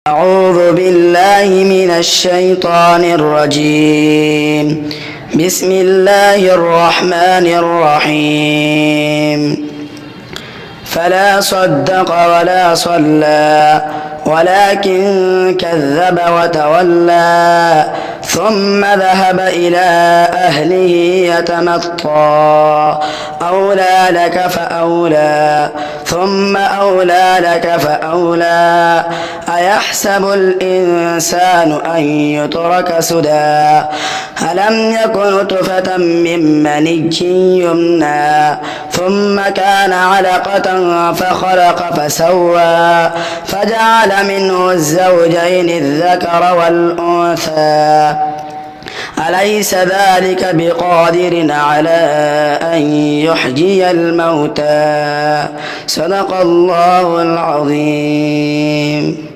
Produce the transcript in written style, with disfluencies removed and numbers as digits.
أعوذ بالله من الشيطان الرجيم. بسم الله الرحمن الرحيم. فلا صدق ولا صلى ولكن كذب وتولى ثم ذهب إلى أهله يتمطى أولى لك فأولى ثم أولى لك فأولى أيحسب الإنسان أن يترك سدى ألم يكن نطفة من مني يمنى ثم كان علقة فخلق فسوى فجعل منه الزوجين الذكر والأنثى أليس ذلك بقادر على أن يحيي الموتى صدق الله العظيم.